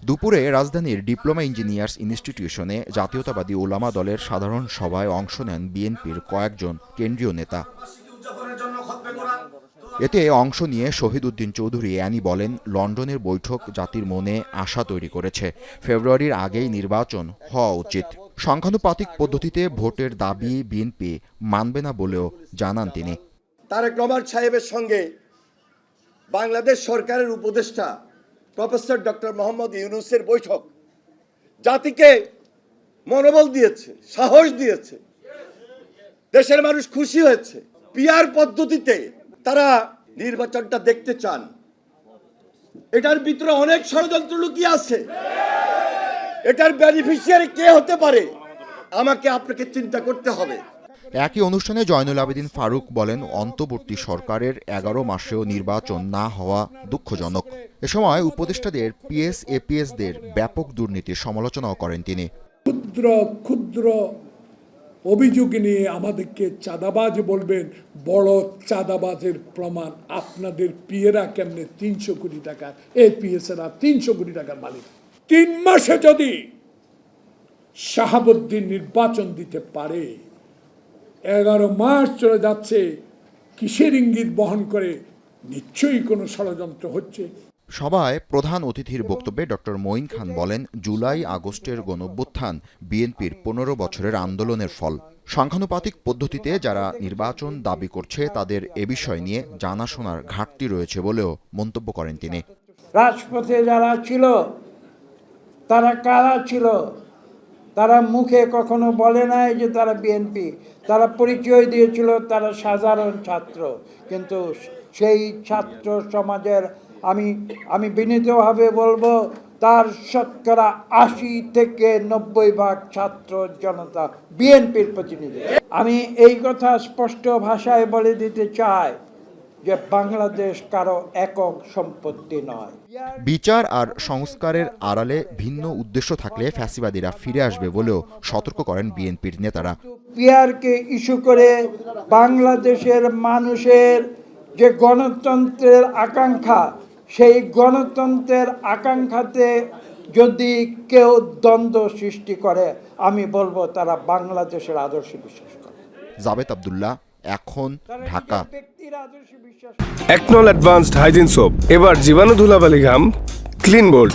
দুপুরে রাজধানীর diploma engineers ইনস্টিটিউশনে জাতীয়তাবাদী ওলামা দলের সাধারণ সভায় অংশ নেন বিএনপির কয়েকজন কেন্দ্রীয় নেতা। এতে অংশ নিয়ে শহীদ উদ্দিন চৌধুরী অ্যানি বলেন, লন্ডনের বৈঠক জাতির মনে আশা তৈরি করেছে। ফেব্রুয়ারির আগেই নির্বাচন হওয়া উচিত। সংখ্যানুপাতিক পদ্ধতিতে ভোটের দাবি বিএনপি মানবে না বলেও জানান তিনি। তারেক রহমান সাহেবের সঙ্গে বাংলাদেশ সরকারের উপদেষ্টা প্রফেসর ডক্টর মোহাম্মদ ইউনূসের বৈঠক জাতিকে মনোবল দিয়েছে, সাহস দিয়েছে। দেশের মানুষ খুশি হয়েছে। পিআর পদ্ধতিতে তারা নির্বাচনটা দেখতে চান। এটার ভিতরে অনেক ষড়যন্ত্র লুকিয়ে আছে। এটার বেনিফিশিয়ারি কে হতে পারে আমাকে আপনাকে চিন্তা করতে হবে। একই অনুষ্ঠানে জয়নুল আবেদিন ফারুক বলেন, অন্তর্বর্তী সরকারের 11 মাসেও নির্বাচন না হওয়া দুঃখজনক। এ সময় উপদেষ্টাদের পিএস এপিএসদের ব্যাপক দুর্নীতির সমালোচনাও করেন তিনি। ক্ষুদ্র ক্ষুদ্র অভিযোগ নিয়ে আমাদেরকে চাঁদাবাজ বলবেন, বড় চাঁদাবাজের প্রমাণ আপনাদের পিএরা কেমনে 300 কোটি টাকা, এপিএসরা 300 কোটি টাকার মালিক। 3 মাসে যদি শাহাবুদ্দিন নির্বাচন দিতে পারে, 11 মাস চলে যাচ্ছে, কিসের ইঙ্গিত বহন করে? নিশ্চয়ই কোনো ষড়যন্ত্র হচ্ছে। সভায় প্রধান অতিথির বক্তব্যে ডক্টর মঈন খান বলেন, জুলাই আগস্টের গণঅভ্যুত্থান বিএনপির 15 বছরের আন্দোলনের ফল। সংখ্যানুপাতিক পদ্ধতিতে যারা নির্বাচন দাবি করছে তাদের এ বিষয় নিয়ে জানাশোনার ঘাটতি রয়েছে বলেও মন্তব্য করেন তিনি। রাজপথে যারা ছিল তারা কারা ছিল? তারা মুখে কখনো বলে নাই যে তারা বিএনপি। তারা পরিচয় দিয়েছিল তারা সাধারণ ছাত্র। কিন্তু সেই ছাত্র সমাজের আমি বিনীতভাবে বলবো, তার শতকরা 80 থেকে 90% ছাত্র জনতা বিএনপির প্রতিনিধি। আমি এই কথা স্পষ্ট ভাষায় বলে দিতে চাই যে বাংলাদেশ কারো একক সম্পত্তি নয়। বিচার আর সংস্কারের আড়ালে ভিন্ন উদ্দেশ্য থাকলে ফ্যাসিবাদীরা ফিরে আসবে বলেও সতর্ক করেন বিএনপির নেতারা। পিআরকে ইস্যু করে বাংলাদেশের মানুষের যে গণতন্ত্রের আকাঙ্ক্ষা, সেই গণতন্ত্রের আকাঙ্ক্ষাতে যদি কেউ দ্বন্দ্ব সৃষ্টি করে, আমি বলবো তারা বাংলাদেশের আদর্শে বিশ্বাস করে। জাবেদ আব্দুল্লাহ, এখন, ঢাকা। একনল অ্যাডভান্সড হাইজিন সোপ, এবার জীবাণু ধুলাবালি ঘাম ক্লিন বোল্ড।